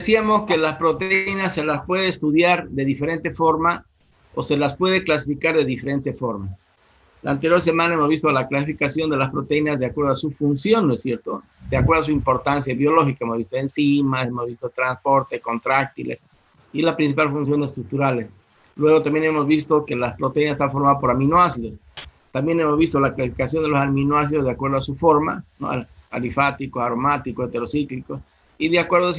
Decíamos que las proteínas se las puede estudiar de diferente forma o se las puede clasificar de diferente forma. La anterior semana hemos visto la clasificación de las proteínas de acuerdo a su función, ¿no es cierto? De acuerdo a su importancia biológica. Hemos visto enzimas, hemos visto transporte, contráctiles y la principal función estructurales. Luego también hemos visto que las proteínas están formadas por aminoácidos. También hemos visto la clasificación de los aminoácidos de acuerdo a su forma, ¿no? Alifáticos, aromáticos, heterocíclicos, y de acuerdo a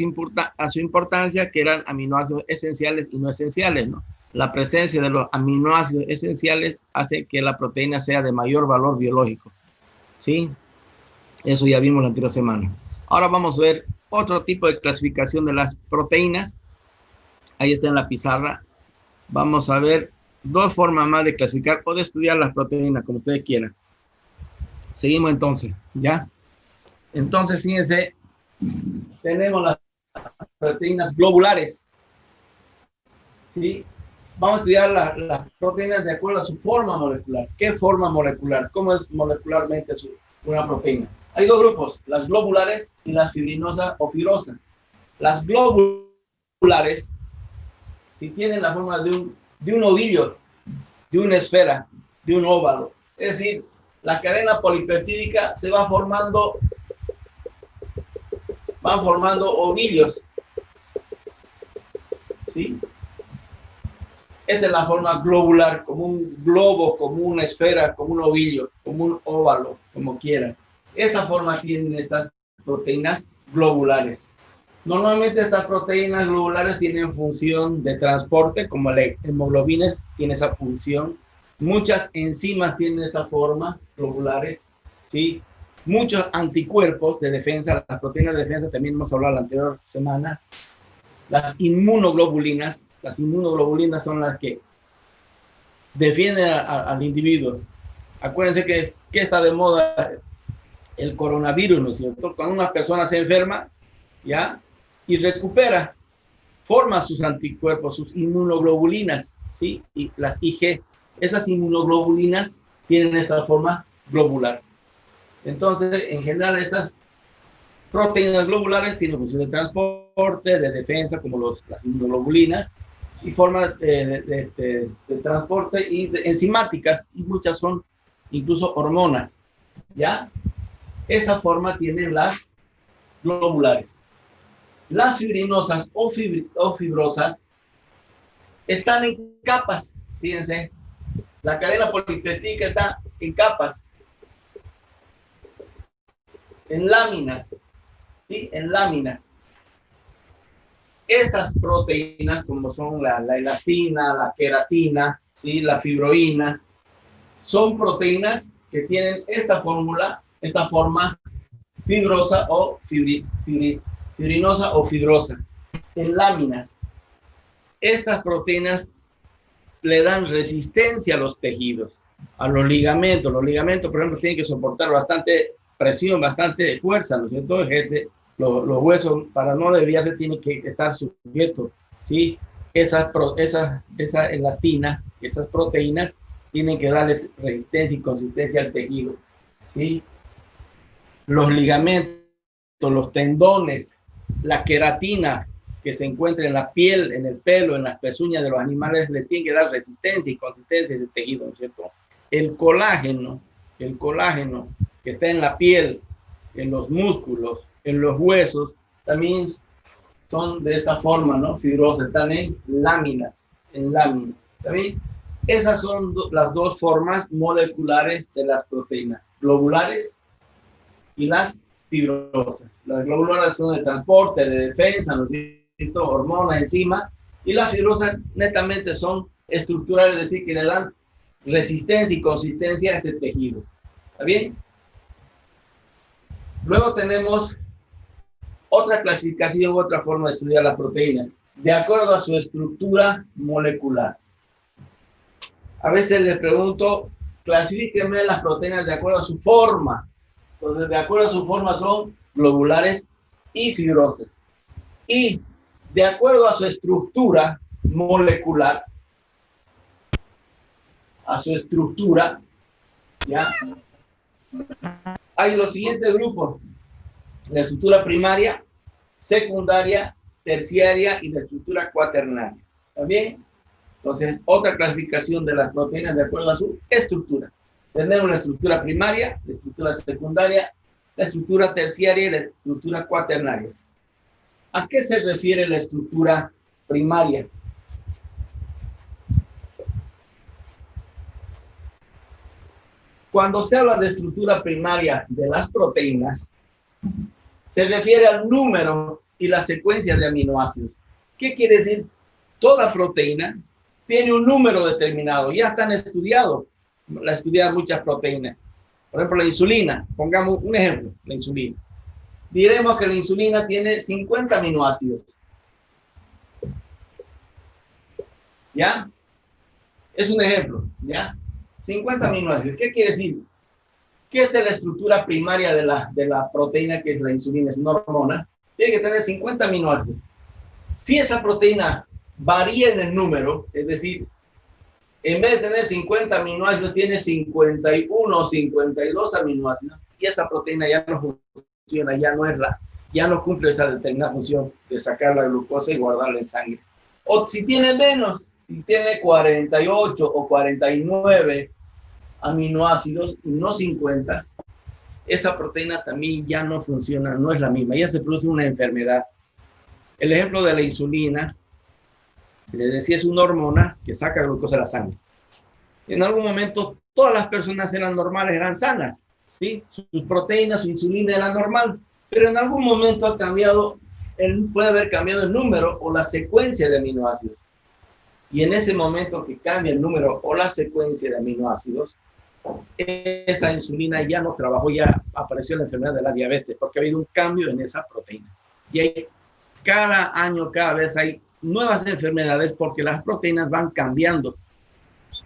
su importancia, que eran aminoácidos esenciales y no esenciales, ¿no? La presencia de los aminoácidos esenciales hace que la proteína sea de mayor valor biológico, ¿sí? Eso ya vimos la anterior semana. Ahora vamos a ver otro tipo de clasificación de las proteínas. Ahí está en la pizarra. Vamos a ver dos formas más de clasificar o de estudiar las proteínas, como ustedes quieran. Seguimos entonces, ¿ya? Entonces, fíjense, tenemos las proteínas globulares, ¿sí? Vamos a estudiar las proteínas de acuerdo a su forma molecular. ¿Qué forma molecular? ¿Cómo es molecularmente una proteína? Hay dos grupos, las globulares y las fibrinosas o fibrosas. Las globulares, si tienen la forma de un ovillo, de una esfera, de un óvalo, es decir, la cadena polipeptídica se va formando, van formando ovillos, ¿sí? Esa es la forma globular, como un globo, como una esfera, como un ovillo, como un óvalo, como quieran. Esa forma tienen estas proteínas globulares. Normalmente estas proteínas globulares tienen función de transporte, como la hemoglobina tiene esa función. Muchas enzimas tienen esta forma, globulares, ¿sí? Muchos anticuerpos de defensa, las proteínas de defensa, también hemos hablado la anterior semana. Las inmunoglobulinas son las que defienden al individuo. Acuérdense que está de moda el coronavirus, ¿no es cierto? Cuando una persona se enferma, ¿ya? Y recupera, forma sus anticuerpos, sus inmunoglobulinas, ¿sí? Y las IG, esas inmunoglobulinas tienen esta forma globular. Entonces, en general, estas proteínas globulares tienen función de transporte, de defensa, como las inmunoglobulinas, y formas de transporte y enzimáticas, y muchas son incluso hormonas, ¿ya? Esa forma tienen las globulares. Las fibrinosas o fibrosas están en capas, fíjense, la cadena polipeptídica está en capas, en láminas, ¿sí? En láminas. Estas proteínas, como son la elastina, la queratina, ¿sí? La fibroína, son proteínas que tienen esta fórmula, esta forma fibrosa o fibrinosa o fibrosa, en láminas. Estas proteínas le dan resistencia a los tejidos, a los ligamentos. Los ligamentos, por ejemplo, tienen que soportar bastante presión, bastante fuerza, ¿no es cierto? Ejerce los huesos, para no desviarse, tienen que estar sujetos, ¿sí? Esa elastina, esas proteínas, tienen que darles resistencia y consistencia al tejido, ¿sí? Los ligamentos, los tendones, la queratina que se encuentra en la piel, en el pelo, en las pezuñas de los animales, le tiene que dar resistencia y consistencia al tejido, ¿no es cierto? El colágeno que está en la piel, en los músculos, en los huesos, también son de esta forma, ¿no? Fibrosas, están en láminas, ¿también? Esas son las dos formas moleculares de las proteínas, globulares y las fibrosas. Las globulares son de transporte, de defensa, hormonas, enzimas, y las fibrosas netamente son estructurales, es decir, que le dan resistencia y consistencia a ese tejido. ¿Está bien? Luego tenemos otra clasificación, otra forma de estudiar las proteínas, de acuerdo a su estructura molecular. A veces les pregunto, clasifíquenme las proteínas de acuerdo a su forma. Entonces, de acuerdo a su forma son globulares y fibrosas. Y de acuerdo a su estructura molecular, ¿ya? Hay los siguientes grupos: la estructura primaria, secundaria terciaria y la estructura cuaternaria. ¿Está bien? Entonces, otra clasificación de las proteínas de acuerdo a su estructura. Tenemos la estructura primaria, la estructura secundaria, la estructura terciaria y la estructura cuaternaria. ¿A qué se refiere la estructura primaria? Cuando se habla de estructura primaria de las proteínas, se refiere al número y la secuencia de aminoácidos. ¿Qué quiere decir? Toda proteína tiene un número determinado. Ya están estudiados, la estudian muchas proteínas. Por ejemplo, la insulina. Pongamos un ejemplo, la insulina. Diremos que la insulina tiene 50 aminoácidos. ¿Ya? Es un ejemplo, ¿ya? 50 aminoácidos. ¿Qué quiere decir? ¿Qué es de la estructura primaria de la proteína que es la insulina? Es una hormona. Tiene que tener 50 aminoácidos. Si esa proteína varía en el número, es decir, en vez de tener 50 aminoácidos, tiene 51 o 52 aminoácidos, y esa proteína ya no funciona, ya no cumple esa determinada función de sacar la glucosa y guardarla en sangre. O si tiene menos, si tiene 48 o 49 aminoácidos y no 50, esa proteína también ya no funciona, no es la misma, ya se produce una enfermedad. El ejemplo de la insulina, les decía, es una hormona que saca glucosa de la sangre. En algún momento todas las personas eran normales, eran sanas, ¿sí? Sus proteínas, su insulina era normal, pero en algún momento ha cambiado, puede haber cambiado el número o la secuencia de aminoácidos. Y en ese momento que cambia el número o la secuencia de aminoácidos, esa insulina ya no trabajó, ya apareció la enfermedad de la diabetes, porque ha habido un cambio en esa proteína. Y cada año, cada vez hay nuevas enfermedades porque las proteínas van cambiando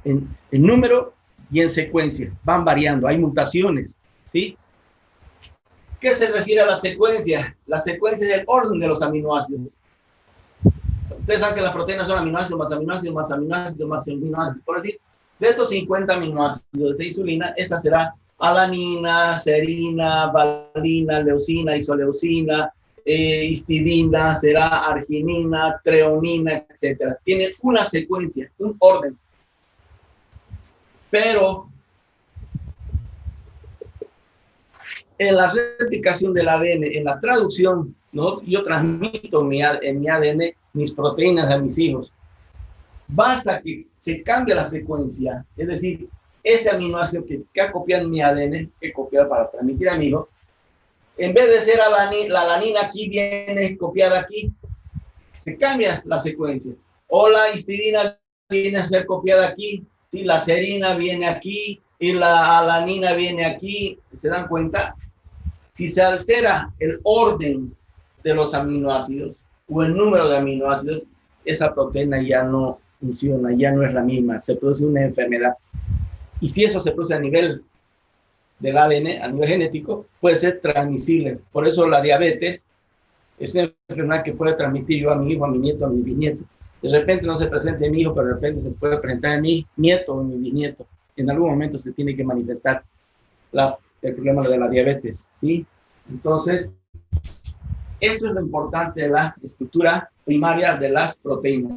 en número y en secuencia, van variando, hay mutaciones, ¿sí? ¿Qué se refiere a la secuencia? La secuencia es el orden de los aminoácidos. Ustedes saben que las proteínas son aminoácidos, más aminoácidos, más aminoácidos, más aminoácidos. Por decir, de estos 50 aminoácidos de insulina, esta será alanina, serina, valina, leucina, isoleucina, histidina, será arginina, treonina, etc. Tiene una secuencia, un orden. Pero en la replicación del ADN, en la traducción, yo transmito en mi ADN mis proteínas a mis hijos. Basta que se cambie la secuencia, es decir, este aminoácido que ha copiado en mi ADN, que he copiado para transmitir a mi hijo, en vez de ser la alanina aquí, viene copiada aquí, se cambia la secuencia. O la histidina viene a ser copiada aquí, ¿sí? La serina viene aquí y la alanina viene aquí. ¿Se dan cuenta? Si se altera el orden de los aminoácidos o el número de aminoácidos, esa proteína ya no funciona, ya no es la misma, se produce una enfermedad. Y si eso se produce a nivel del ADN, a nivel genético, puede ser transmisible. Por eso la diabetes es una enfermedad que puede transmitir yo a mi hijo, a mi nieto, a mi bisnieto. De repente no se presenta en mi hijo, pero de repente se puede presentar en mi nieto o en mi bisnieto. En algún momento se tiene que manifestar el problema de la diabetes, ¿sí? Entonces, eso es lo importante de la estructura primaria de las proteínas.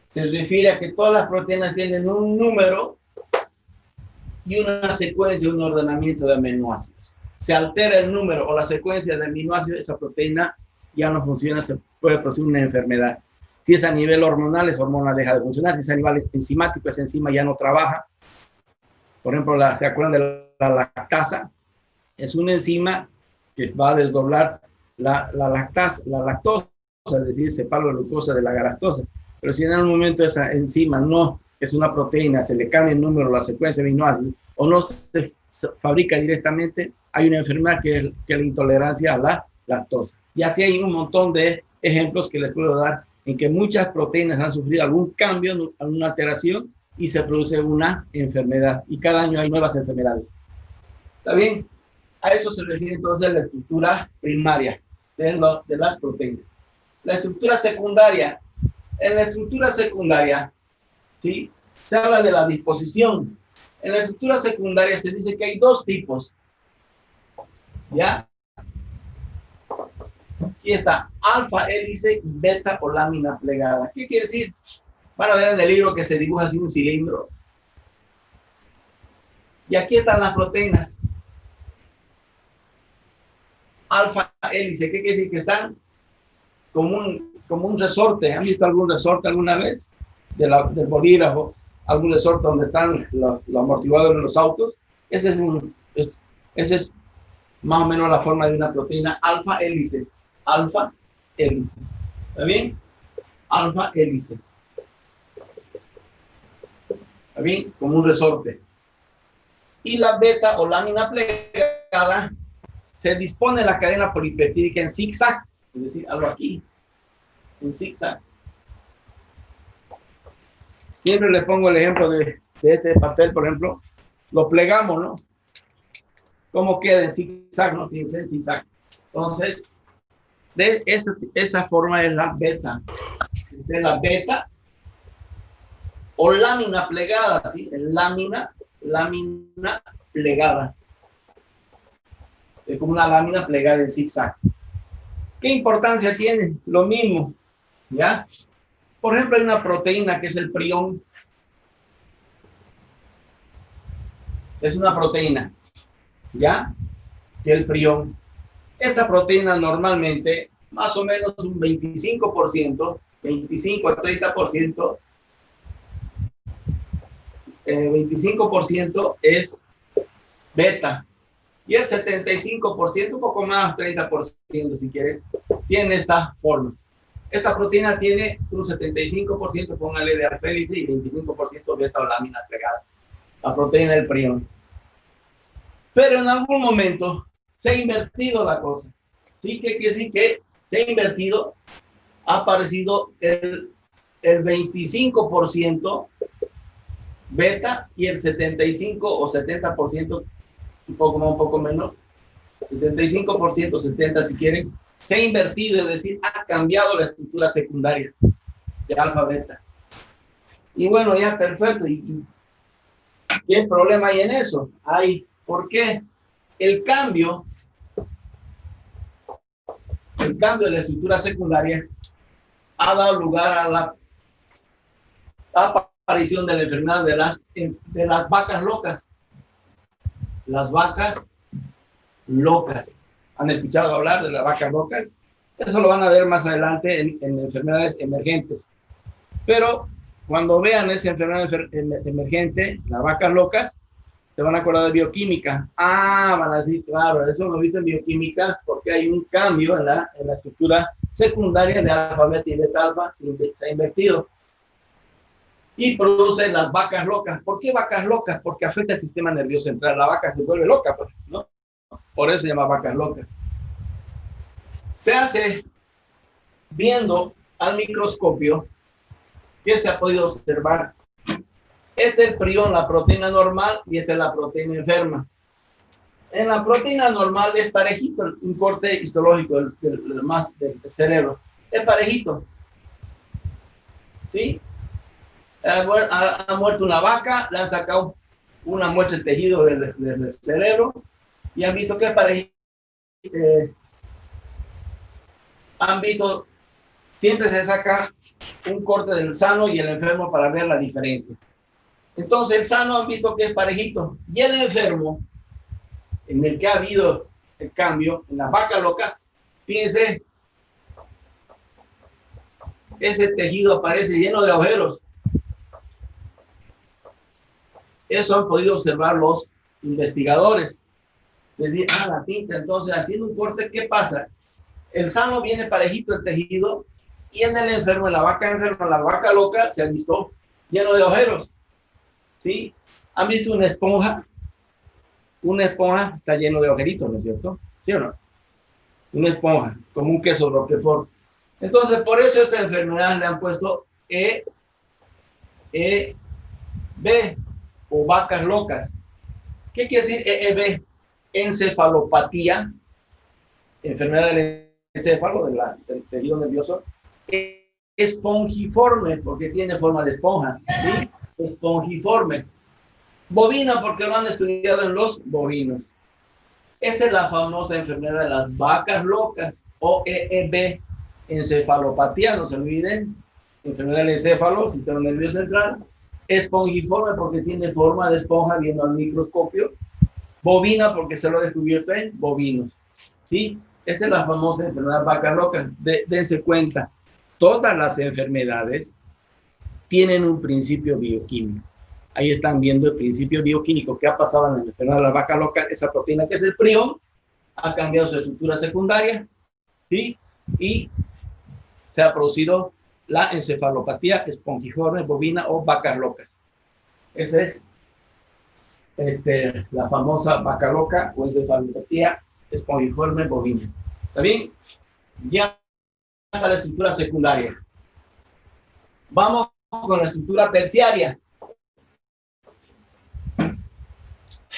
Se refiere a que todas las proteínas tienen un número y una secuencia, un ordenamiento de aminoácidos. Se altera el número o la secuencia de aminoácidos, esa proteína ya no funciona, se puede producir una enfermedad. Si es a nivel hormonal, esa hormona deja de funcionar. Si es a nivel enzimático, esa enzima ya no trabaja. Por ejemplo, ¿se acuerdan de la lactasa? Es una enzima que va a desdoblar la lactosa, es decir, separa la glucosa de la galactosa. Pero si en algún momento esa enzima no es una proteína, se le cambia el número, la secuencia de aminoácidos, o no se fabrica directamente, hay una enfermedad que es la intolerancia a la lactosa. Y así hay un montón de ejemplos que les puedo dar en que muchas proteínas han sufrido algún cambio, alguna alteración, y se produce una enfermedad. Y cada año hay nuevas enfermedades. ¿Está bien? A eso se refiere entonces la estructura primaria de las proteínas. La estructura secundaria. En la estructura secundaria, ¿sí? Se habla de la disposición. En la estructura secundaria se dice que hay dos tipos. ¿Ya? Aquí está alfa hélice y beta o lámina plegada. ¿Qué quiere decir? Van a ver en el libro que se dibuja así un cilindro. Y aquí están las proteínas. Alfa hélice, ¿qué quiere decir? Que están como un resorte. ¿Han visto algún resorte alguna vez? Del bolígrafo, algún resorte donde están los amortiguadores de los autos. Ese es más o menos la forma de una proteína alfa hélice. Alfa hélice. ¿Está bien? Alfa hélice. ¿Está bien? Como un resorte. Y la beta o lámina plegada se dispone la cadena polipeptídica en zigzag, es decir, algo aquí, en zigzag. Siempre le pongo el ejemplo de este papel, por ejemplo, lo plegamos, ¿no? ¿Cómo queda en zigzag? No piensa en zigzag. Entonces, de esa forma es la beta. De la beta o lámina plegada, ¿sí? Lámina plegada. Es como una lámina plegada en zigzag. ¿Qué importancia tiene? Lo mismo, ¿ya? Por ejemplo, hay una proteína que es el prión. Es una proteína, ¿ya? Que el prión. Esta proteína normalmente, más o menos un 25%, 25 a 30%, 25% es beta. Y el 75%, un poco más, 30% si quieren, tiene esta forma. Esta proteína tiene un 75%, póngale de alfa hélice y 25% beta o lámina plegada. La proteína del prión. Pero en algún momento se ha invertido la cosa. ¿Sí? ¿Qué quiere decir? Que se ha invertido, ha aparecido el 25% beta y el 75 o 70%, un poco más, un poco menos, 75%, 70% si quieren, se ha invertido, es decir, ha cambiado la estructura secundaria de alfa beta. Y bueno, ya perfecto. ¿Y qué problema hay en eso? ¿Por qué? El cambio de la estructura secundaria ha dado lugar a la aparición de la enfermedad de las vacas locas. Las vacas locas. ¿Han escuchado hablar de las vacas locas? Eso lo van a ver más adelante en enfermedades emergentes. Pero cuando vean esa enfermedad emergente, las vacas locas, se van a acordar de bioquímica. Van a decir, claro, eso lo viste en bioquímica porque hay un cambio en la estructura secundaria de alfa, beta y beta alfa, se ha invertido. Y produce las vacas locas. ¿Por qué vacas locas? Porque afecta el sistema nervioso central. La vaca se vuelve loca, pues, ¿no? Por eso se llama vacas locas. Se hace viendo al microscopio que se ha podido observar. Este es el prión, la proteína normal, y esta es la proteína enferma. En la proteína normal es parejito, un corte histológico del cerebro. Es parejito. ¿Sí? Ha muerto una vaca, le han sacado una muestra de tejido del cerebro y han visto que es parejito. Han visto, siempre se saca un corte del sano y el enfermo para ver la diferencia. Entonces el sano han visto que es parejito y el enfermo, en el que ha habido el cambio, en la vaca loca, fíjense, ese tejido aparece lleno de agujeros. Eso han podido observar los investigadores. Es decir, la tinta, entonces haciendo un corte, ¿qué pasa? El sano viene parejito el tejido y en el enfermo, en la vaca enferma, la vaca loca, se ha visto lleno de agujeros. ¿Sí? ¿Han visto una esponja? Una esponja está lleno de agujeritos, ¿no es cierto? ¿Sí o no? Una esponja, como un queso Roquefort. Entonces, por eso esta enfermedad le han puesto EEB o vacas locas. ¿Qué quiere decir EEB? Encefalopatía, enfermedad del encéfalo, del tejido nervioso, espongiforme, porque tiene forma de esponja, ¿sí? Espongiforme. Bovina, porque lo han estudiado en los bovinos. Esa es la famosa enfermedad de las vacas locas, o EEB, encefalopatía, no se olviden, enfermedad del encéfalo, sistema nervioso central, espongiforme porque tiene forma de esponja viendo al microscopio, bovina porque se lo ha descubierto en bovinos, ¿sí? Esta es la famosa enfermedad vaca loca. Dense cuenta, todas las enfermedades tienen un principio bioquímico. Ahí están viendo el principio bioquímico que ha pasado en la enfermedad de la vaca loca. Esa proteína que es el prión ha cambiado su estructura secundaria, ¿sí? Y se ha producido la encefalopatía espongiforme bovina o vacas locas. Esa es la famosa vaca loca o encefalopatía espongiforme bovina. ¿Está bien? Ya está la estructura secundaria. Vamos con la estructura terciaria.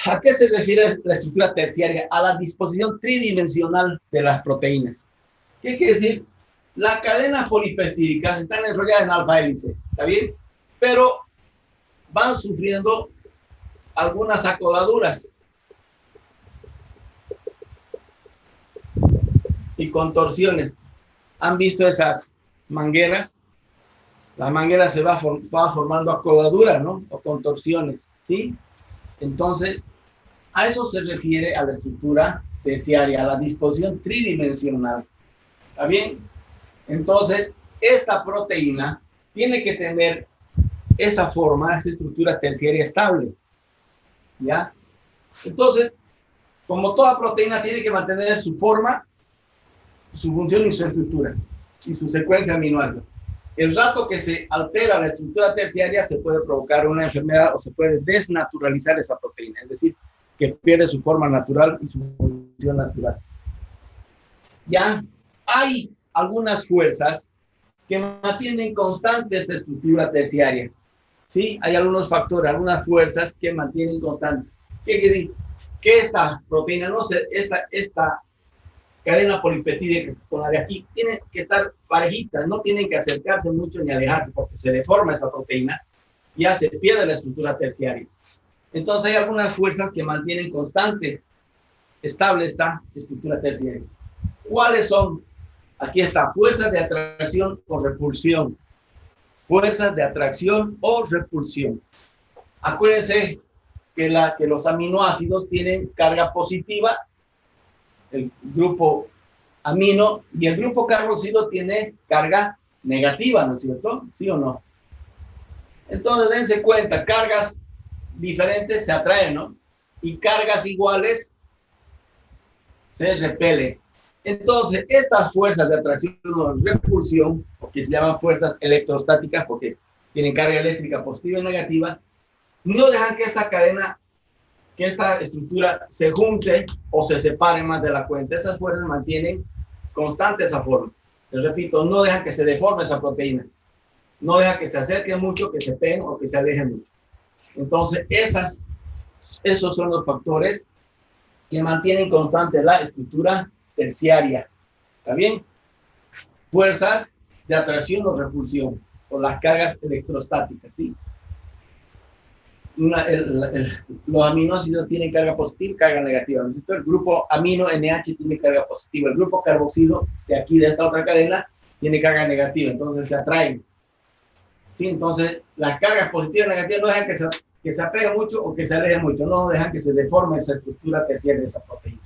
¿A qué se refiere la estructura terciaria? A la disposición tridimensional de las proteínas. ¿Qué quiere decir? Las cadenas polipeptídicas están enrolladas en alfa hélice, ¿está bien? Pero van sufriendo algunas acodaduras y contorsiones. ¿Han visto esas mangueras? La manguera se va formando acodaduras, ¿no? O contorsiones, ¿sí? Entonces, a eso se refiere a la estructura terciaria, a la disposición tridimensional. ¿Está bien? Entonces, esta proteína tiene que tener esa forma, esa estructura terciaria estable. ¿Ya? Entonces, como toda proteína tiene que mantener su forma, su función y su estructura, y su secuencia aminoácida. El rato que se altera la estructura terciaria, se puede provocar una enfermedad o se puede desnaturalizar esa proteína, es decir, que pierde su forma natural y su función natural. Ya hay algunas fuerzas que mantienen constante esta estructura terciaria. ¿Sí? Hay algunos factores, algunas fuerzas que mantienen constante. ¿Qué quiere decir? Que esta proteína, no sé, esta cadena polipeptídica con la de aquí, tiene que estar parejitas, no tienen que acercarse mucho ni alejarse, porque se deforma esa proteína, ya se pierde la estructura terciaria. Entonces hay algunas fuerzas que mantienen constante, estable esta estructura terciaria. ¿Cuáles son? Aquí está, fuerzas de atracción o repulsión. Fuerzas de atracción o repulsión. Acuérdense que los aminoácidos tienen carga positiva, el grupo amino, y el grupo carboxilo tiene carga negativa, ¿no es cierto? ¿Sí o no? Entonces, dense cuenta, cargas diferentes se atraen, ¿no? Y cargas iguales se repelen. Entonces, estas fuerzas de atracción o repulsión, que se llaman fuerzas electrostáticas porque tienen carga eléctrica positiva y negativa, no dejan que esta cadena, que esta estructura se junte o se separe más de la cuenta. Esas fuerzas mantienen constante esa forma. Les repito, no dejan que se deforme esa proteína. No dejan que se acerquen mucho, que se peguen o que se alejen mucho. Entonces, esos son los factores que mantienen constante la estructura terciaria. ¿Está bien? Fuerzas de atracción o repulsión, o las cargas electrostáticas, ¿sí? Los aminoácidos tienen carga positiva y carga negativa. El grupo amino NH tiene carga positiva. El grupo carboxilo de aquí, de esta otra cadena, tiene carga negativa. Entonces se atraen. ¿Sí? Entonces las cargas positivas y negativas no dejan que se apegue mucho o que se aleje mucho. No dejan que se deforme esa estructura terciaria de esa proteína.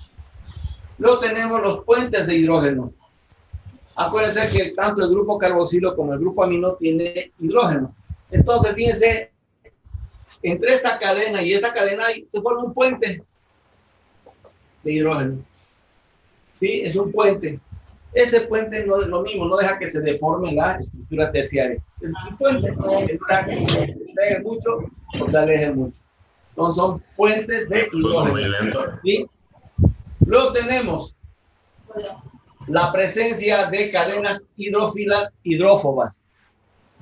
Luego tenemos los puentes de hidrógeno. Acuérdense que tanto el grupo carboxilo como el grupo amino tiene hidrógeno. Entonces, fíjense, entre esta cadena y esta cadena se forma un puente de hidrógeno. ¿Sí? Es un puente. Ese puente no es lo mismo, no deja que se deforme la estructura terciaria. Es un puente que no deja que se pegue mucho o se aleje mucho. Entonces, son puentes de hidrógeno. ¿Sí? Luego tenemos la presencia de cadenas hidrófilas hidrófobas.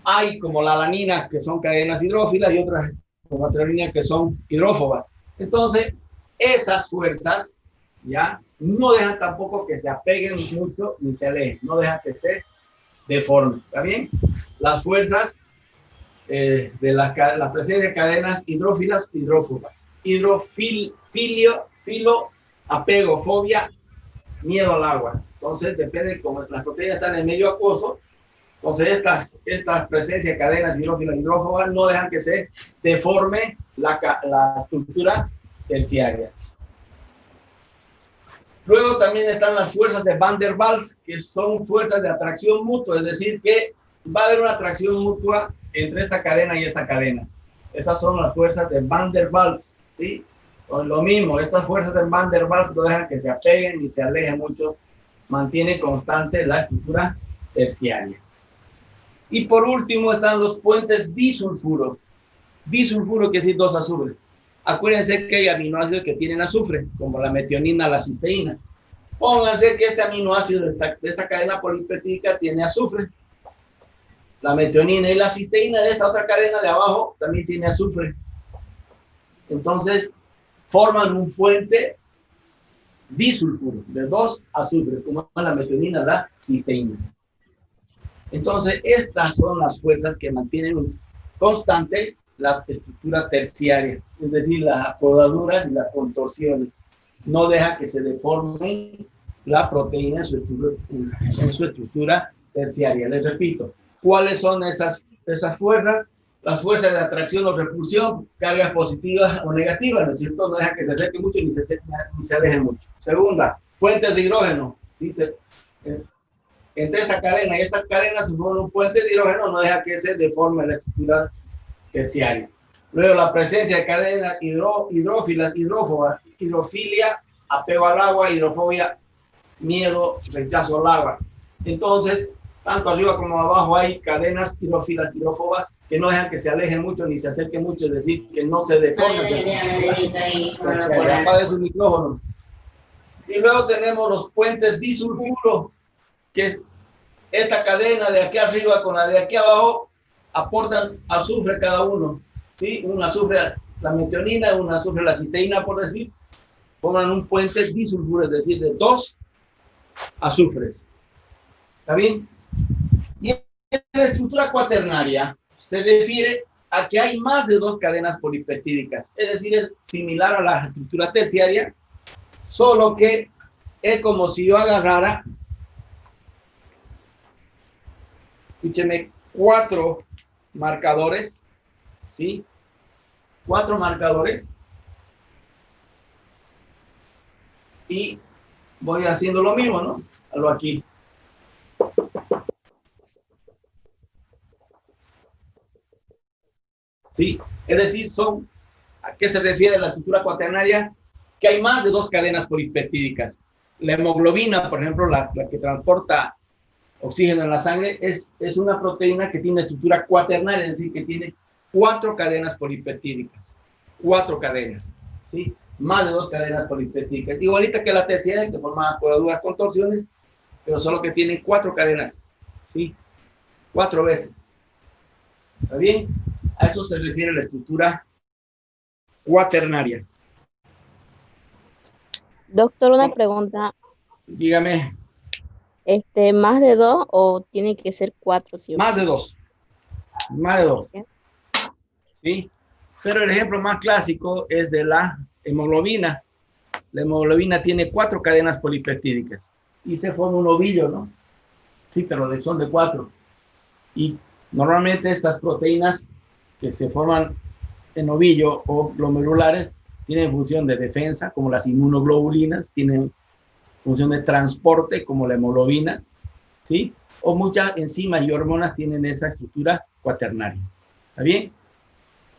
Hay como la alanina, que son cadenas hidrófilas, y otras como la treonina, que son hidrófobas. Entonces, esas fuerzas ya no dejan tampoco que se apeguen mucho ni se alejen, no dejan que se deformen. ¿Está bien? Las fuerzas de la presencia de cadenas hidrófilas hidrófobas. apego, fobia, miedo al agua. Entonces, depende, como las proteínas están en el medio acuoso, entonces estas presencias de cadenas hidrófilas y hidrófobas no dejan que se deforme la estructura terciaria. Luego también están las fuerzas de Van der Waals, que son fuerzas de atracción mutua, es decir, que va a haber una atracción mutua entre esta cadena y esta cadena. Esas son las fuerzas de Van der Waals, ¿sí? Pues lo mismo, estas fuerzas de Van der Waals no dejan que se apeguen ni se alejen mucho, mantiene constante la estructura terciaria. Y por último están los puentes disulfuro. Disulfuro quiere decir dos azufres. Acuérdense que hay aminoácidos que tienen azufre, como la metionina, la cisteína. Pónganse que este aminoácido de esta cadena polipeptídica tiene azufre. La metionina y la cisteína de esta otra cadena de abajo también tiene azufre. Entonces, forman un puente disulfuro de dos azufres, como la metionina y la cisteína. Entonces, estas son las fuerzas que mantienen constante la estructura terciaria, es decir, las podaduras y las contorsiones. No deja que se deforme la proteína en su estructura terciaria. Les repito, ¿cuáles son esas fuerzas? Las fuerzas de atracción o repulsión, cargas positivas o negativas, ¿no es cierto? No deja que se acerque mucho ni se aleje mucho. Segunda, puentes de hidrógeno. ¿Sí? Entre esta cadena y esta cadena se forma un puente de hidrógeno, no deja que se deforme la estructura terciaria. Luego la presencia de cadenas hidrófilas, hidrófobas, hidrofilia, apego al agua, hidrofobia, miedo, rechazo al agua. Entonces, tanto arriba como abajo hay cadenas hidrófilas, hidrófobas que no dejan que se alejen mucho ni se acerquen mucho, es decir, que no se deformen. Apague su micrófono. Y luego tenemos los puentes disulfuro, que es esta cadena de aquí arriba con la de aquí abajo, aportan azufre cada uno, ¿sí? Un azufre la metionina, un azufre la cisteína, por decir, forman un puente disulfuro, es decir, de dos azufres. ¿Está bien? Y en la estructura cuaternaria se refiere a que hay más de dos cadenas polipeptídicas, es decir, es similar a la estructura terciaria, solo que es como si yo agarrara, escúcheme, 4 marcadores, ¿sí? 4 marcadores. Y voy haciendo lo mismo, ¿no? Hazlo aquí. ¿Sí? Es decir, ¿a qué se refiere la estructura cuaternaria? Que hay más de dos cadenas polipeptídicas. La hemoglobina, por ejemplo, la que transporta oxígeno en la sangre, es una proteína que tiene estructura cuaternaria, es decir, que tiene 4 cadenas polipeptídicas. 4 cadenas, ¿sí? Más de 2 cadenas polipeptídicas. Igualita que la terciaria, que forma podaduras contorsiones, pero solo que tiene 4 cadenas, ¿sí? 4 veces. ¿Está bien? A eso se refiere la estructura cuaternaria. Doctor, una pregunta. Dígame. ¿Más de 2 o tiene que ser 4 siempre? Más de 2. Más de 2. ¿Sí? Pero el ejemplo más clásico es de la hemoglobina. La hemoglobina tiene 4 cadenas polipeptídicas y se forma un ovillo, ¿no? Sí, pero son de 4. Y normalmente estas proteínas que se forman en ovillo o glomerulares tienen función de defensa, como las inmunoglobulinas, tienen función de transporte, como la hemoglobina, ¿sí? O muchas enzimas y hormonas tienen esa estructura cuaternaria. ¿Está bien?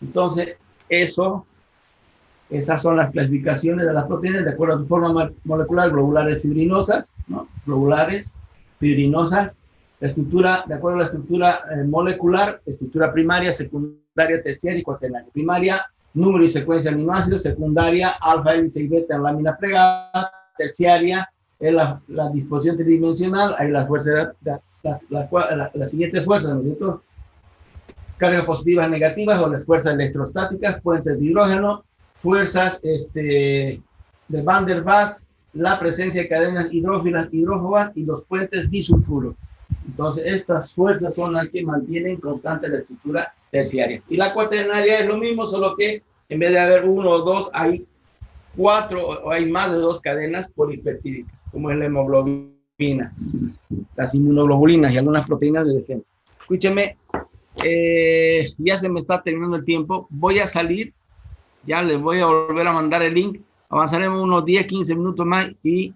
Entonces, esas son las clasificaciones de las proteínas de acuerdo a su forma molecular, globulares fibrinosas, ¿no? Globulares, fibrinosas, la estructura, de acuerdo a la estructura molecular, estructura primaria, secundaria, terciaria y cuaternaria. Primaria, número y secuencia de aminoácidos, secundaria, alfa, hélice y beta en lámina plegada, terciaria, es la disposición tridimensional, hay la fuerza, la siguiente fuerza, ¿no es cierto? Cargas positivas negativas o las fuerzas electrostáticas, puentes de hidrógeno, fuerzas de Van der Waals, la presencia de cadenas hidrófilas, hidrófobas y los puentes disulfuro. Entonces, estas fuerzas son las que mantienen constante la estructura terciaria. Y la cuaternaria es lo mismo, solo que en vez de haber 1 o 2, hay 4 o hay más de 2 cadenas polipeptídicas, como es la hemoglobina, las inmunoglobulinas y algunas proteínas de defensa. Escúcheme, ya se me está terminando el tiempo. Voy a salir, ya les voy a volver a mandar el link. Avanzaremos unos 10, 15 minutos más y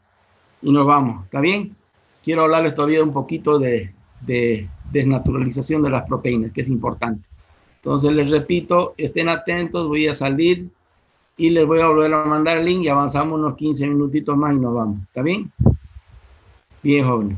nos vamos. ¿Está bien? Quiero hablarles todavía un poquito de desnaturalización de las proteínas, que es importante. Entonces, les repito, estén atentos, voy a salir y les voy a volver a mandar el link y avanzamos unos 15 minutitos más y nos vamos. ¿Está bien? Bien, jóvenes.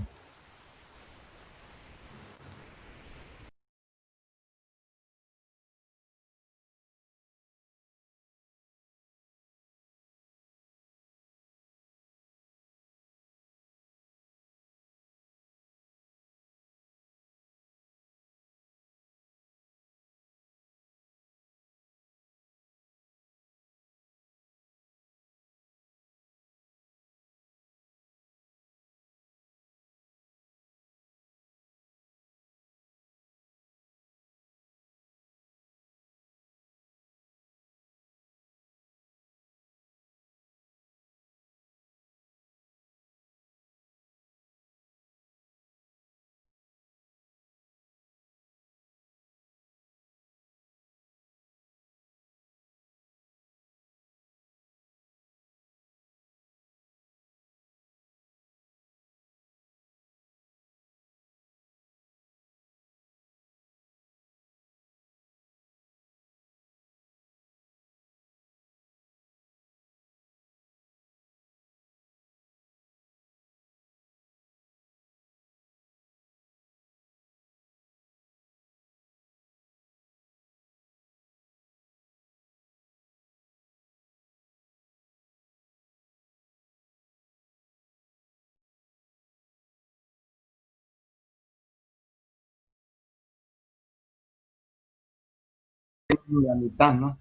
La mitad, ¿no?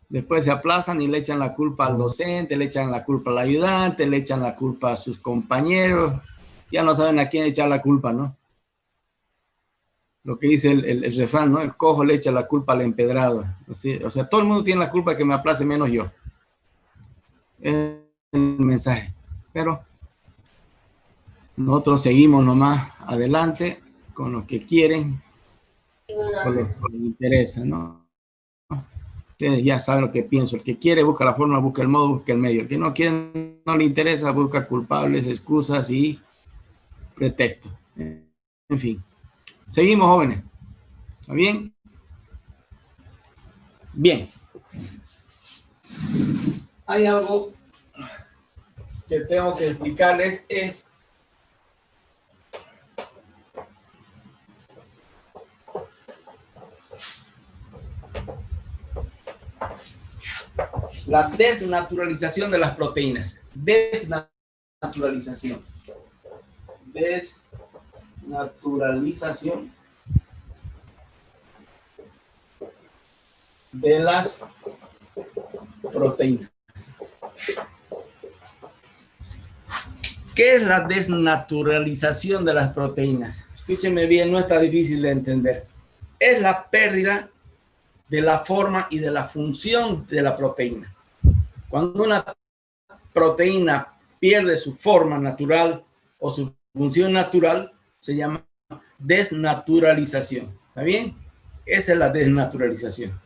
Después se aplazan y le echan la culpa al docente, le echan la culpa al ayudante, le echan la culpa a sus compañeros. Ya no saben a quién echar la culpa, ¿no? Lo que dice el refrán, ¿no? El cojo le echa la culpa al empedrado. ¿Sí? O sea, todo el mundo tiene la culpa de que me aplace menos yo. Es el mensaje. Pero nosotros seguimos nomás adelante con lo que quieren, con lo que les interesa, ¿no? Ustedes ya saben lo que pienso. El que quiere busca la forma, busca el modo, busca el medio. El que no quiere, no le interesa, busca culpables, excusas y pretextos. En fin. Seguimos, jóvenes. ¿Está bien? Bien. Hay algo que tengo que explicarles, es la desnaturalización de las proteínas. Desnaturalización. Desnaturalización de las proteínas. ¿Qué es la desnaturalización de las proteínas? Escúchenme bien, no está difícil de entender. Es la pérdida de la forma y de la función de la proteína. Cuando una proteína pierde su forma natural o su función natural, se llama desnaturalización. ¿Está bien? Esa es la desnaturalización.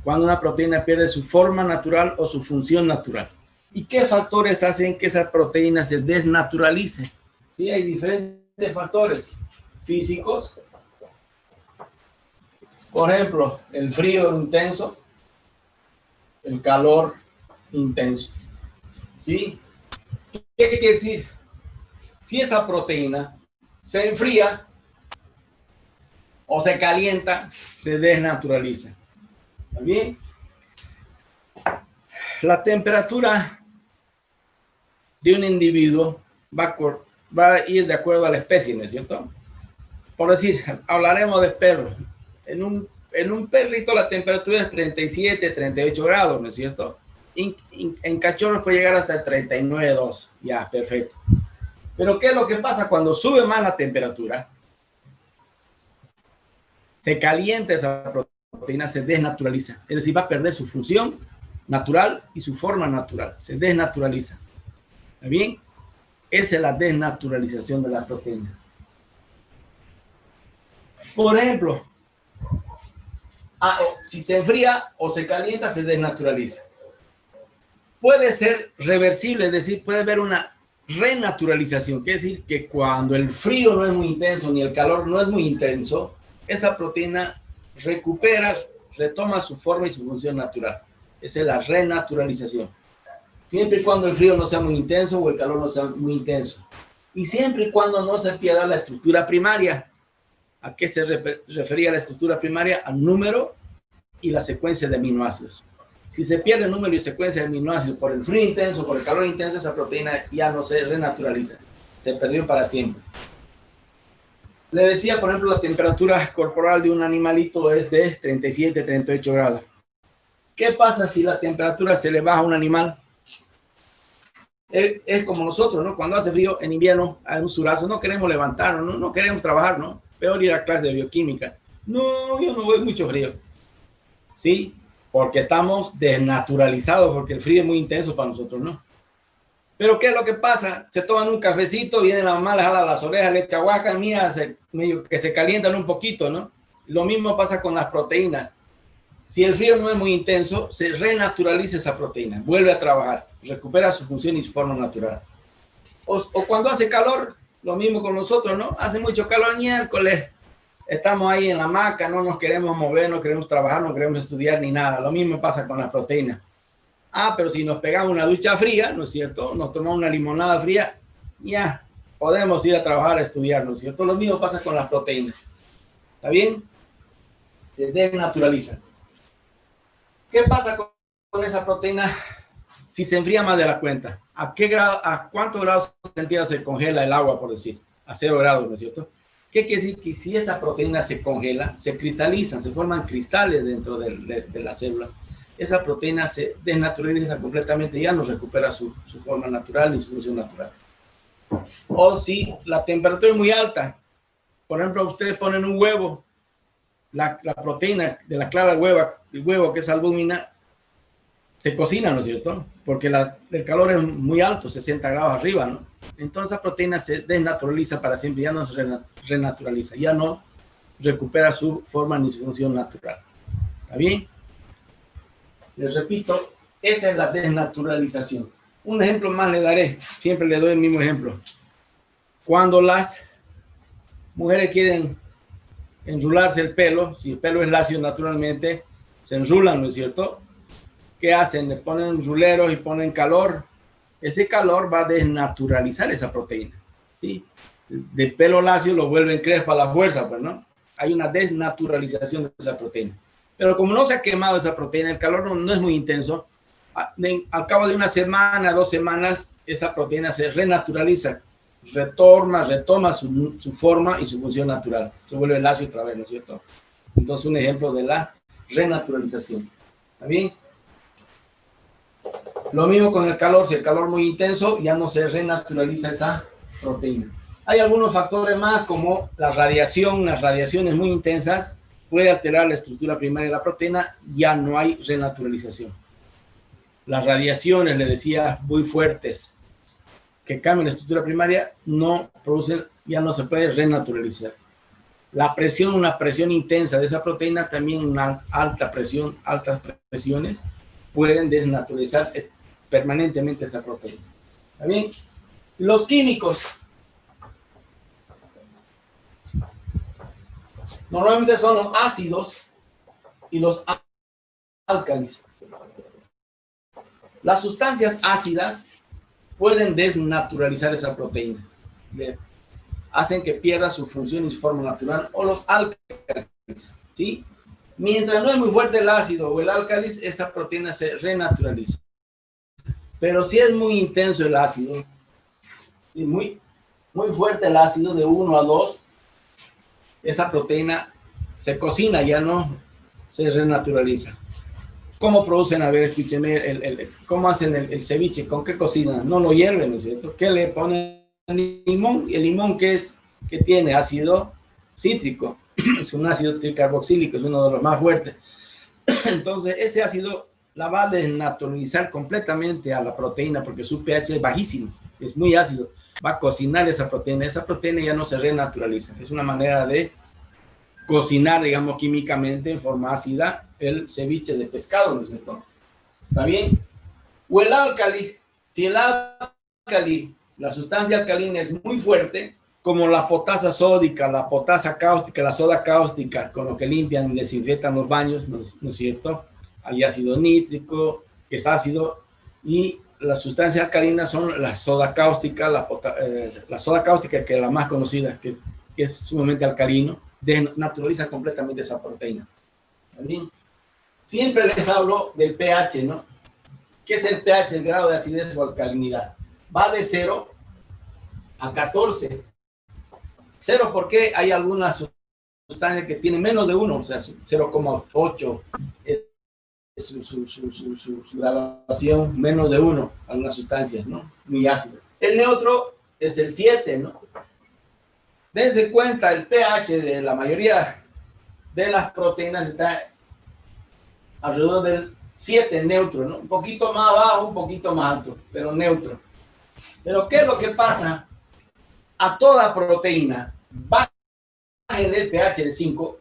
Cuando una proteína pierde su forma natural o su función natural. ¿Y qué factores hacen que esa proteína se desnaturalice? Sí, hay diferentes factores físicos. Por ejemplo, el frío intenso, el calor intenso. ¿Sí? ¿Qué quiere decir? Si esa proteína se enfría o se calienta, se desnaturaliza. ¿Está bien? La temperatura de un individuo va a ir de acuerdo a la especie, ¿no es cierto? Por decir, hablaremos de perros. En un perrito la temperatura es 37, 38 grados, ¿no es cierto? En cachorros puede llegar hasta 39,2. Ya, perfecto. Pero ¿qué es lo que pasa cuando sube más la temperatura? Se calienta esa proteína, se desnaturaliza. Es decir, va a perder su función natural y su forma natural. Se desnaturaliza. ¿Está bien? Esa es la desnaturalización de las proteínas. Por ejemplo, si se enfría o se calienta, se desnaturaliza. Puede ser reversible, es decir, puede haber una renaturalización, quiere decir que cuando el frío no es muy intenso ni el calor no es muy intenso, esa proteína recupera, retoma su forma y su función natural. Esa es la renaturalización. Siempre y cuando el frío no sea muy intenso o el calor no sea muy intenso. Y siempre y cuando no se pierda la estructura primaria. ¿A qué se refería la estructura primaria? Al número y la secuencia de aminoácidos. Si se pierde el número y secuencia de aminoácidos por el frío intenso, por el calor intenso, esa proteína ya no se renaturaliza. Se perdió para siempre. Le decía, por ejemplo, la temperatura corporal de un animalito es de 37, 38 grados. ¿Qué pasa si la temperatura se le baja a un animal? Es como nosotros, ¿no? Cuando hace frío en invierno, hay un surazo, no queremos levantarnos, no queremos trabajar, ¿no? Peor ir a clase de bioquímica. No, yo no voy mucho frío. ¿Sí? Porque estamos desnaturalizados, porque el frío es muy intenso para nosotros, ¿no? Pero ¿qué es lo que pasa? Se toman un cafecito, viene la mamá, le jala las orejas, le echa guaca, mira, medio que se calientan un poquito, ¿no? Lo mismo pasa con las proteínas. Si el frío no es muy intenso, se renaturaliza esa proteína, vuelve a trabajar, recupera su función y su forma natural. O cuando hace calor, lo mismo con nosotros, ¿no? Hace mucho calor, miércoles, estamos ahí en la hamaca, no nos queremos mover, no queremos trabajar, no queremos estudiar ni nada. Lo mismo pasa con las proteínas. Pero si nos pegamos una ducha fría, ¿no es cierto? Nos tomamos una limonada fría, ya podemos ir a trabajar, a estudiar, ¿no es cierto? Lo mismo pasa con las proteínas. ¿Está bien? Se desnaturalizan. ¿Qué pasa con esa proteína si se enfría más de la cuenta? ¿A qué grado, a cuántos grados centígrados se congela el agua, por decir? A 0 grados, ¿no es cierto? ¿Qué quiere decir? Que si esa proteína se congela, se cristalizan, se forman cristales dentro de la célula. Esa proteína se desnaturaliza completamente, ya no recupera su forma natural ni su función natural. O si la temperatura es muy alta, por ejemplo, ustedes ponen un huevo, la proteína de la clara del huevo, que es albúmina, se cocina, ¿no es cierto? Porque el calor es muy alto, 60 grados arriba, ¿no? Entonces la proteína se desnaturaliza para siempre, ya no se renaturaliza, ya no recupera su forma ni su función natural. ¿Está bien? Les repito, esa es la desnaturalización. Un ejemplo más le daré, siempre le doy el mismo ejemplo. Cuando las mujeres quieren enrularse el pelo, si el pelo es lacio naturalmente, se enrulan, ¿no es cierto? ¿Qué hacen? Le ponen ruleros y ponen calor. Ese calor va a desnaturalizar esa proteína, ¿sí? De pelo lacio lo vuelven crespo a la fuerza, pues, ¿no? Hay una desnaturalización de esa proteína. Pero como no se ha quemado esa proteína, el calor no es muy intenso, al cabo de una semana, 2 semanas, esa proteína se renaturaliza, retoma su forma y su función natural. Se vuelve lacio otra vez, ¿no es cierto? Entonces, un ejemplo de la renaturalización. ¿Está bien? Lo mismo con el calor. Si el calor es muy intenso, ya no se renaturaliza esa proteína. Hay algunos factores más, como la radiación. Las radiaciones muy intensas puede alterar la estructura primaria de la proteína, ya no hay renaturalización. Las radiaciones, le decía, muy fuertes, que cambian la estructura primaria, no producen, ya no se puede renaturalizar. La presión, una presión intensa de esa proteína, también una alta presión, altas presiones, pueden desnaturalizar permanentemente esa proteína. ¿Está bien? Los químicos. Normalmente son los ácidos y los álcalis. Las sustancias ácidas pueden desnaturalizar esa proteína. Hacen que pierda su función y su forma natural. O los álcalis, ¿sí? Mientras no es muy fuerte el ácido o el álcalis, esa proteína se renaturaliza. Pero si es muy intenso el ácido, y muy fuerte el ácido de 1 a 2, esa proteína se cocina, ya no se renaturaliza. ¿Cómo producen? A ver, escúchenme, ¿cómo hacen el ceviche? ¿Con qué cocinan? No lo hierven, ¿no es cierto? ¿Qué le ponen? Limón. ¿Y el limón qué es? ¿Qué tiene? Ácido cítrico. Es un ácido tricarboxílico, es uno de los más fuertes. Entonces, ese ácido la va a desnaturalizar completamente a la proteína porque su pH es bajísimo, es muy ácido. Va a cocinar esa proteína ya no se renaturaliza. Es una manera de cocinar, digamos, químicamente en forma ácida el ceviche de pescado, ¿no es cierto? ¿Está bien? O el álcali. Si el álcali, la sustancia alcalina es muy fuerte, como la potasa sódica, la potasa cáustica, la soda cáustica, con lo que limpian y desinfectan los baños, ¿no es cierto? Hay ácido nítrico, que es ácido, y las sustancias alcalinas son la soda cáustica, la soda cáustica, que es la más conocida, que es sumamente alcalino, desnaturaliza completamente esa proteína. ¿Bien? Siempre les hablo del pH, ¿no? ¿Qué es el pH? El grado de acidez o alcalinidad. Va de 0 a 14. 0 porque hay algunas sustancias que tienen menos de 1, o sea, 0,8 es su graduación, menos de 1, algunas sustancias, ¿no? Muy ácidas. El neutro es el 7, ¿no? Dense cuenta, el pH de la mayoría de las proteínas está alrededor del 7 neutro, ¿no? Un poquito más abajo, un poquito más alto, pero neutro. Pero ¿qué es lo que pasa? A toda proteína, bajen el pH de 5,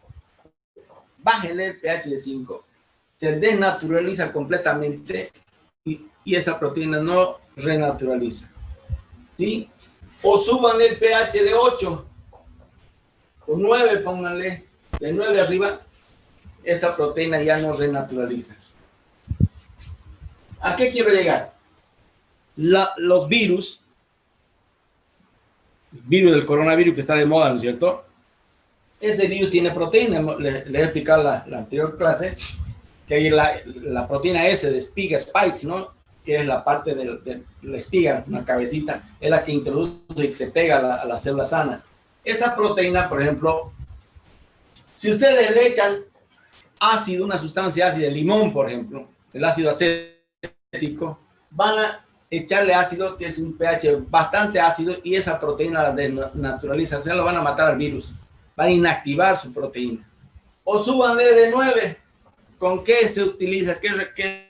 bajen el pH de 5, se desnaturaliza completamente y esa proteína no renaturaliza. ¿Sí? O suban el pH de 8 o 9, pónganle, de 9 arriba, esa proteína ya no renaturaliza. ¿A qué quiero llegar? Los virus, el virus del coronavirus que está de moda, ¿no es cierto? Ese virus tiene proteína, le he explicado la anterior clase, que hay la proteína S de espiga, spike, ¿no? Que es la parte de la espiga, una cabecita, es la que introduce y se pega a la célula sana. Esa proteína, por ejemplo, si ustedes le echan ácido, una sustancia ácida, el limón, por ejemplo, el ácido acético, van a echarle ácido, que es un pH bastante ácido, y esa proteína la desnaturaliza, o sea, lo van a matar al virus, van a inactivar su proteína. O súbanle de 9, ¿con qué se utiliza? ¿Qué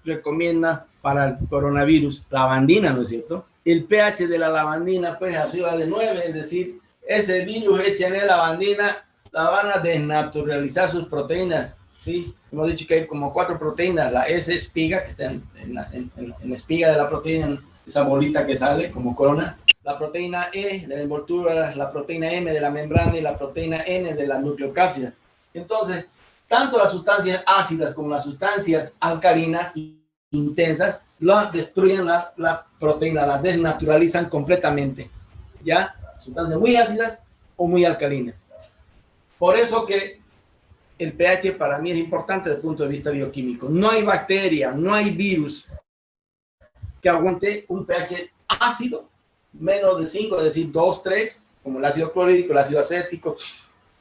recomienda para el coronavirus? Lavandina, ¿no es cierto? El pH de la lavandina, pues arriba de 9, es decir, ese virus échenle lavandina, la van a desnaturalizar sus proteínas, ¿sí? Hemos dicho que hay como 4 proteínas, la S espiga, que está en la espiga de la proteína, esa bolita que sale como corona, la proteína E de la envoltura, la proteína M de la membrana y la proteína N de la nucleocápsida. Entonces, tanto las sustancias ácidas como las sustancias alcalinas intensas destruyen la proteína, la desnaturalizan completamente, ¿ya? Sustancias muy ácidas o muy alcalinas. Por eso que el pH para mí es importante desde el punto de vista bioquímico. No hay bacteria, no hay virus que aguante un pH ácido menos de 5, es decir, 2, 3, como el ácido clorhídrico, el ácido acético,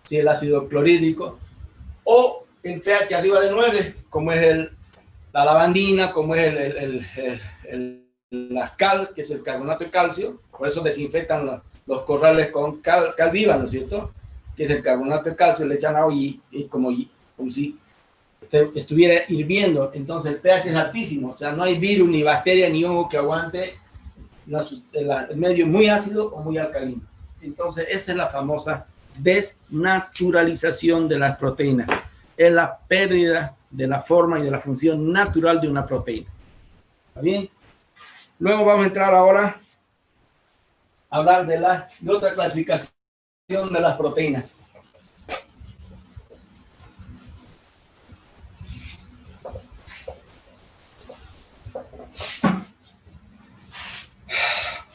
¿sí? El ácido clorhídrico, o el pH arriba de 9, como es la lavandina, como es la cal, que es el carbonato de calcio. Por eso desinfectan los corrales con cal viva, ¿no es cierto? Que es el carbonato de calcio, le echan agua y como si estuviera hirviendo. Entonces el pH es altísimo, o sea, no hay virus, ni bacteria, ni hongo que aguante el medio muy ácido o muy alcalino. Entonces esa es la famosa desnaturalización de las proteínas. Es la pérdida de la forma y de la función natural de una proteína. ¿Está bien? Luego vamos a entrar ahora a hablar de otra clasificación de las proteínas.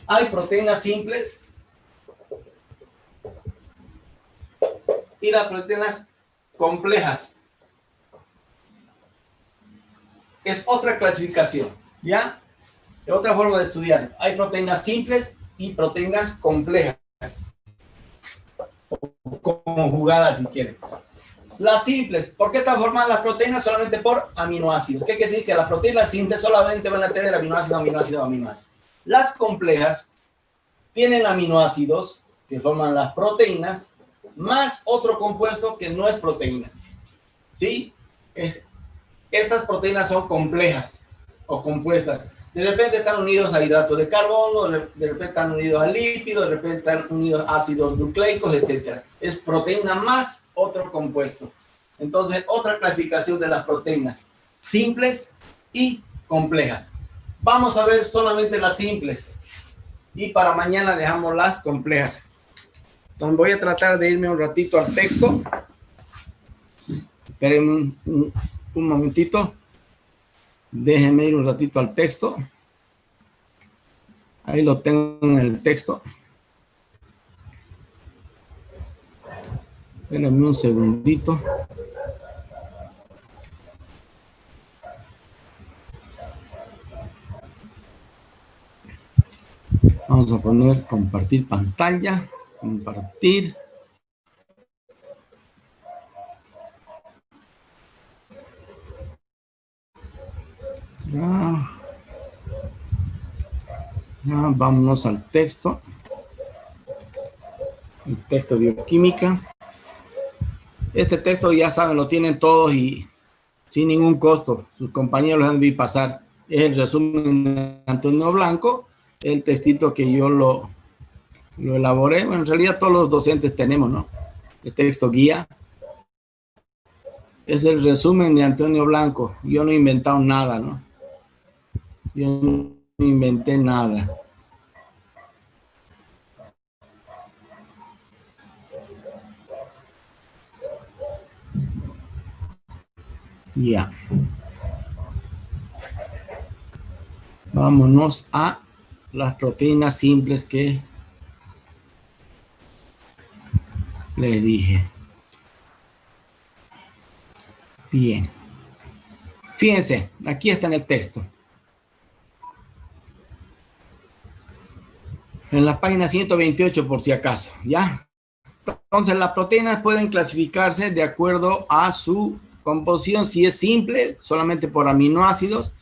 Hay proteínas simples y las proteínas complejas. Es otra clasificación, ¿ya? Es otra forma de estudiar. Hay proteínas simples y proteínas complejas, o conjugadas si quieren. Las simples, ¿por qué están formadas las proteínas? Solamente por aminoácidos. ¿Qué quiere decir? Que las proteínas simples solamente van a tener aminoácidos, aminoácidos, aminoácidos. Las complejas tienen aminoácidos que forman las proteínas, más otro compuesto que no es proteína. ¿Sí? Esas proteínas son complejas o compuestas. De repente están unidos a hidratos de carbono, de repente están unidos a lípidos, de repente están unidos a ácidos nucleicos, etc. Es proteína más otro compuesto. Entonces, otra clasificación de las proteínas, simples y complejas. Vamos a ver solamente las simples y para mañana dejamos las complejas. Entonces voy a tratar de irme un ratito al texto. Espérenme un momentito. Déjenme ir un ratito al texto. Ahí lo tengo en el texto. Espérenme un segundito. Vamos a poner compartir pantalla. Compartir. Ya, vámonos al texto. El texto de bioquímica. Este texto ya saben, lo tienen todos y sin ningún costo. Sus compañeros lo han de pasar. Es el resumen de Antonio Blanco. El textito que yo lo elaboré. Bueno, en realidad todos los docentes tenemos, ¿no? El texto guía. Es el resumen de Antonio Blanco. Yo no he inventado nada, ¿no? Yo no inventé nada. Ya. Vámonos a las proteínas simples que les dije. Bien. Fíjense, aquí está en el texto. En la página 128 por si acaso, ¿ya? Entonces las proteínas pueden clasificarse de acuerdo a su composición, si es simple, solamente por aminoácidos,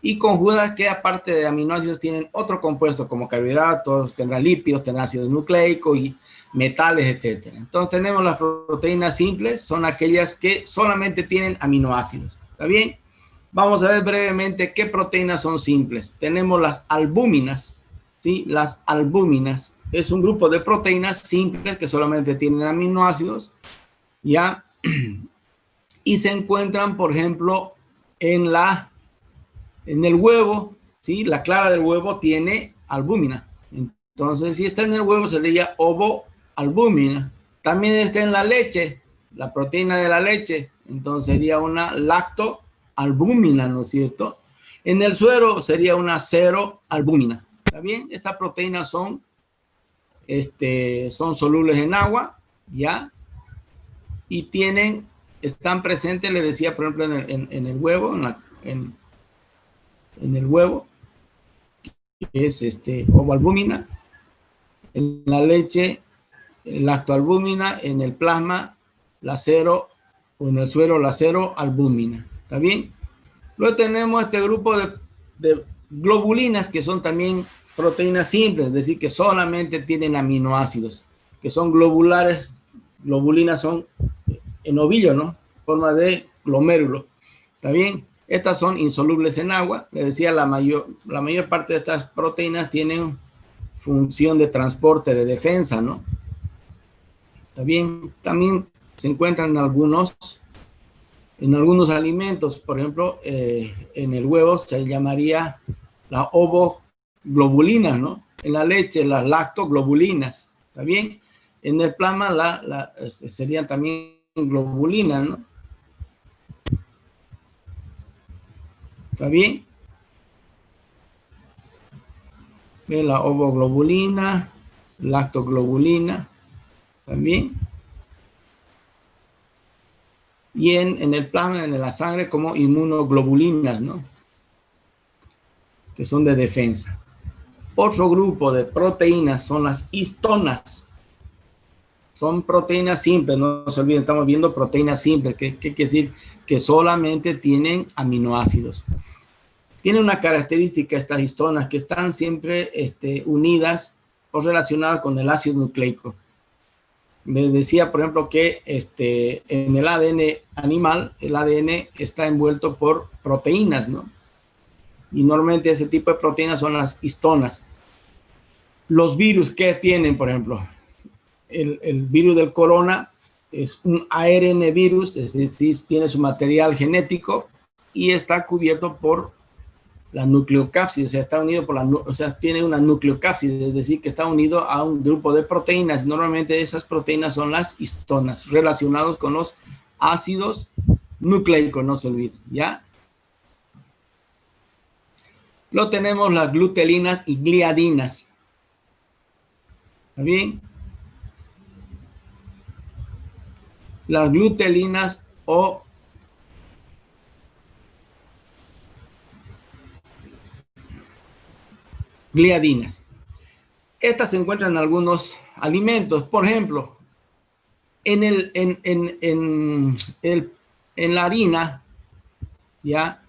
y conjugadas que aparte de aminoácidos tienen otro compuesto como carbohidratos, tendrán lípidos, tendrán ácidos nucleicos y metales, etc. Entonces tenemos las proteínas simples, son aquellas que solamente tienen aminoácidos. ¿Está bien? Vamos a ver brevemente qué proteínas son simples. Tenemos las albúminas, ¿sí? Las albúminas es un grupo de proteínas simples que solamente tienen aminoácidos, ¿ya? Y se encuentran, por ejemplo, en el huevo, ¿sí? La clara del huevo tiene albúmina. Entonces, si está en el huevo, sería ovoalbúmina. También está en la leche, la proteína de la leche. Entonces, sería una lactoalbúmina, ¿no es cierto? En el suero sería una ceroalbúmina. ¿Está bien? Estas proteínas son solubles en agua, ¿ya? Y están presentes, le decía, por ejemplo, en el huevo, en el huevo, que es ovoalbúmina, en la leche, lactoalbúmina, en el plasma, o en el suero, la ceroalbúmina. ¿Está bien? Luego tenemos este grupo de globulinas, que son también proteínas simples, es decir, que solamente tienen aminoácidos, que son globulares. Globulinas son en ovillo, ¿no? Forma de glomérulo. ¿Está bien? Estas son insolubles en agua. Les decía, la mayor parte de estas proteínas tienen función de transporte, de defensa, ¿no? ¿Está bien? También se encuentran en algunos alimentos. Por ejemplo, en el huevo se llamaría la ovoglobulina, ¿no? En la leche, las lactoglobulinas. ¿Está bien? En el plasma serían también globulinas, ¿no? ¿Está bien? ¿Ven? La ovoglobulina, lactoglobulina, también. Y en el plasma, en la sangre, como inmunoglobulinas, ¿no? Que son de defensa. Otro grupo de proteínas son las histonas. Son proteínas simples, no se olviden, estamos viendo proteínas simples, que quiere decir que solamente tienen aminoácidos. Tienen una característica estas histonas, que están siempre unidas o relacionadas con el ácido nucleico. me decía, por ejemplo, que en el ADN animal, el ADN está envuelto por proteínas, ¿no? Y normalmente ese tipo de proteínas son las histonas. Los virus, ¿qué tienen, por ejemplo? El virus del corona es un ARN virus, es decir, tiene su material genético y está cubierto por la nucleocápside, o sea, está unido o sea, tiene una nucleocápside, es decir, que está unido a un grupo de proteínas. Normalmente esas proteínas son las histonas, relacionados con los ácidos nucleicos, no se olviden, ¿ya? Lo tenemos las glutelinas y gliadinas. ¿Está bien? Las glutelinas o gliadinas. Estas se encuentran en algunos alimentos. Por ejemplo, en la harina, ¿ya?,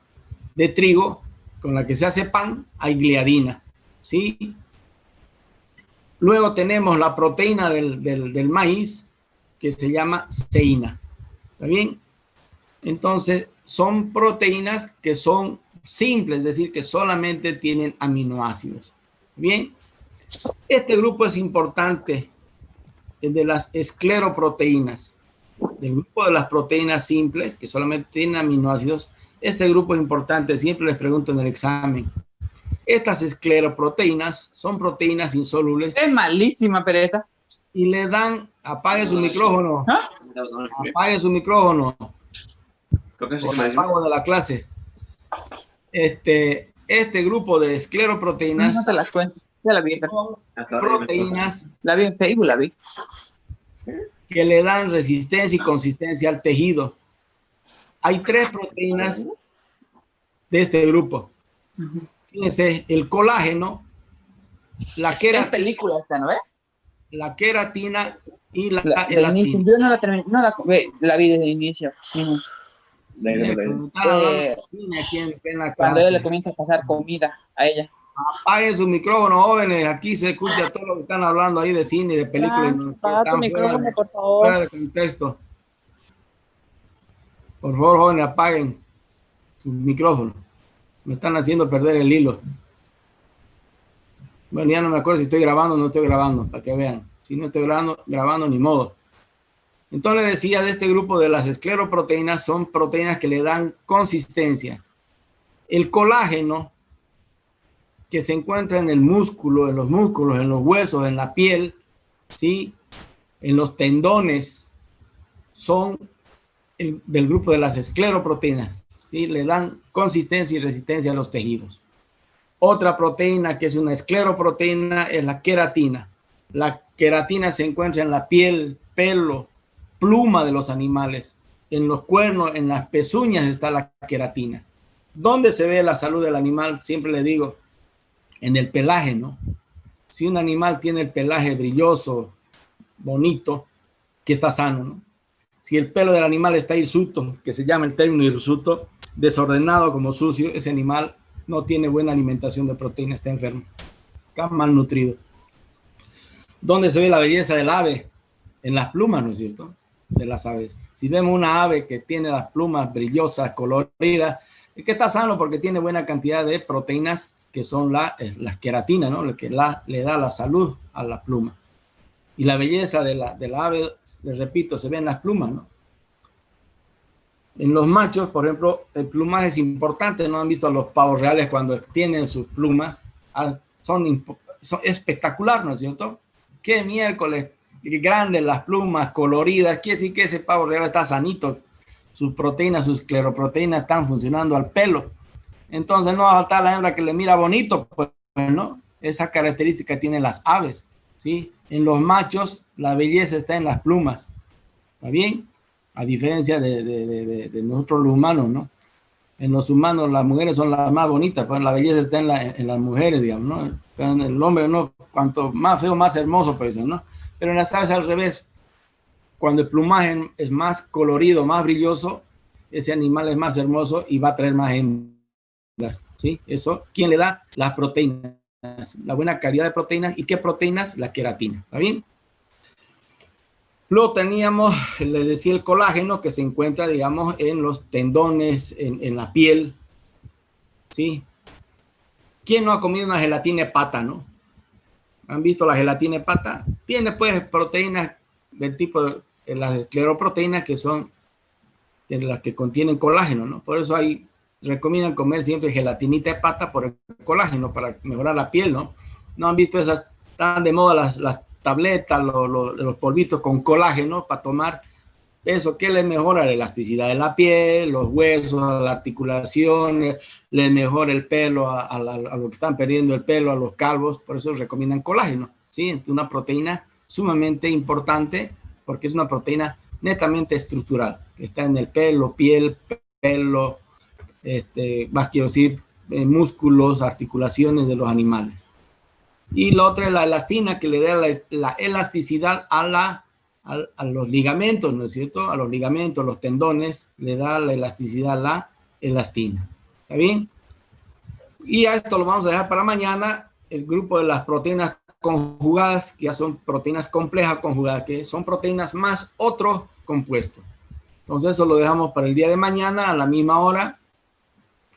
de trigo, con la que se hace pan, hay gliadina, ¿sí? Luego tenemos la proteína del maíz, que se llama ceína. ¿Está bien? Entonces, son proteínas que son simples, es decir, que solamente tienen aminoácidos. Bien, este grupo es importante, el de las escleroproteínas. Del grupo de las proteínas simples, que solamente tienen aminoácidos, este grupo es importante, siempre les pregunto en el examen. Estas escleroproteínas son proteínas insolubles. Es malísima, pero esta. Y le dan, apague su micrófono. ¿Ah? Apague su micrófono. Creo que sí, Por el pago de la clase. Este grupo de escleroproteínas No te las cuento. Ya la vi. son proteínas La vi en Facebook, la vi. que le dan resistencia y consistencia al tejido. Hay 3 proteínas de este grupo. Fíjense, el colágeno, la ¿Qué película esta, no ves? la queratina y la De inicio. elastina. Yo no la terminé, no la vi desde el inicio. Sí. Cuando él le comienza a pasar comida a ella. Apaguen su micrófono, jóvenes. Aquí se escucha todo lo que están hablando ahí de cine y de películas. Apaga tu micrófono, por favor. Fuera de contexto. Por favor, jóvenes, apaguen su micrófono. Me están haciendo perder el hilo. Bueno, ya no me acuerdo si estoy grabando o no estoy grabando, para que vean. Si no estoy grabando, ni modo. Entonces decía, de este grupo de las escleroproteínas, son proteínas que le dan consistencia. El colágeno, que se encuentra en el músculo, en los músculos, en los huesos, en la piel, ¿sí?, en los tendones, son del grupo de las escleroproteínas, ¿sí?, le dan consistencia y resistencia a los tejidos. Otra proteína que es una escleroproteína es la queratina. La queratina se encuentra en la piel, pelo, pluma de los animales, en los cuernos, en las pezuñas está la queratina. ¿Dónde se ve la salud del animal? Siempre le digo, en el pelaje, ¿no? Si un animal tiene el pelaje brilloso, bonito, que está sano, ¿no? Si el pelo del animal está hirsuto, que se llama el término hirsuto, desordenado como sucio, ese animal no tiene buena alimentación de proteína, está enfermo, está malnutrido. ¿Dónde se ve la belleza del ave? En las plumas, ¿no es cierto?, de las aves. Si vemos una ave que tiene las plumas brillosas, coloridas, es que está sano porque tiene buena cantidad de proteínas que son las queratinas, ¿no?, lo que le da la salud a la pluma. Y la belleza de la ave, les repito, se ve en las plumas, ¿no? En los machos, por ejemplo, el plumaje es importante. ¿No han visto a los pavos reales cuando tienen sus plumas? Son espectacular, ¿no es cierto? ¡Qué miércoles! Qué grandes las plumas, coloridas. Quiere decir que ese pavo real está sanito. Sus proteínas, sus escleroproteínas están funcionando al pelo. Entonces no va a faltar la hembra que le mira bonito, pues, ¿no? Esa característica tienen las aves, ¿sí? En los machos, la belleza está en las plumas. ¿Está bien? A diferencia de nosotros los humanos, ¿no? En los humanos las mujeres son las más bonitas, pues la belleza está en las mujeres, digamos, ¿no? Pero en el hombre, no, cuanto más feo, más hermoso, pues, ¿no? Pero en las aves al revés. Cuando el plumaje es más colorido, más brilloso, ese animal es más hermoso y va a traer más hembras, ¿sí? Eso, ¿quién le da? Las proteínas, la buena calidad de proteínas. ¿Y qué proteínas? La queratina, ¿está bien? Luego teníamos, les decía, el colágeno que se encuentra, digamos, en los tendones, en la piel, ¿sí? ¿Quién no ha comido una gelatina de pata, no? ¿Han visto la gelatina de pata? Tiene, pues, proteínas del tipo de las escleroproteínas que son las que contienen colágeno, ¿no? Por eso ahí recomiendan comer siempre gelatinita de pata por el colágeno, para mejorar la piel, ¿no? ¿No han visto esas, tan de moda las tabletas, los polvitos con colágeno para tomar? Eso, ¿qué les mejora? La elasticidad de la piel, los huesos, la articulación, les mejora el pelo a los que están perdiendo el pelo, a los calvos, por eso recomiendan colágeno, ¿sí? Entonces, una proteína sumamente importante porque es una proteína netamente estructural, que está en el pelo, piel, pelo, más quiero decir, músculos, articulaciones de los animales. Y la otra es la elastina, que le da la elasticidad a los ligamentos, ¿no es cierto? A los ligamentos, los tendones, le da la elasticidad a la elastina. ¿Está bien? Y a esto lo vamos a dejar para mañana, el grupo de las proteínas conjugadas, que ya son proteínas complejas conjugadas, que son proteínas más otro compuesto. Entonces eso lo dejamos para el día de mañana a la misma hora.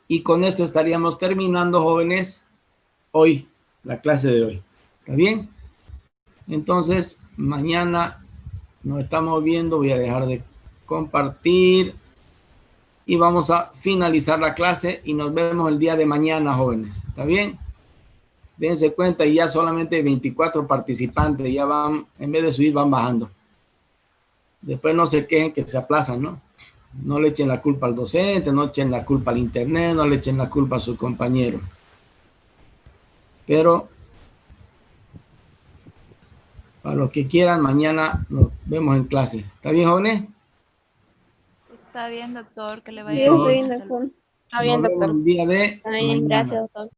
Y con esto estaríamos terminando, jóvenes, hoy, la clase de hoy. ¿Está bien? Entonces, mañana nos estamos viendo. Voy a dejar de compartir. Y vamos a finalizar la clase y nos vemos el día de mañana, jóvenes. ¿Está bien? Dense cuenta, y ya solamente 24 participantes, ya van, en vez de subir, van bajando. Después no se quejen que se aplazan, ¿no? No le echen la culpa al docente, no echen la culpa al internet, no le echen la culpa a sus compañeros. Pero, para los que quieran, mañana nos vemos en clase. ¿Está bien, jóvenes? Está bien, doctor, que le Sí, vaya está bien. bien, doctor. Está bien, Nos vemos doctor. el día de Está bien, mañana. gracias, doctor.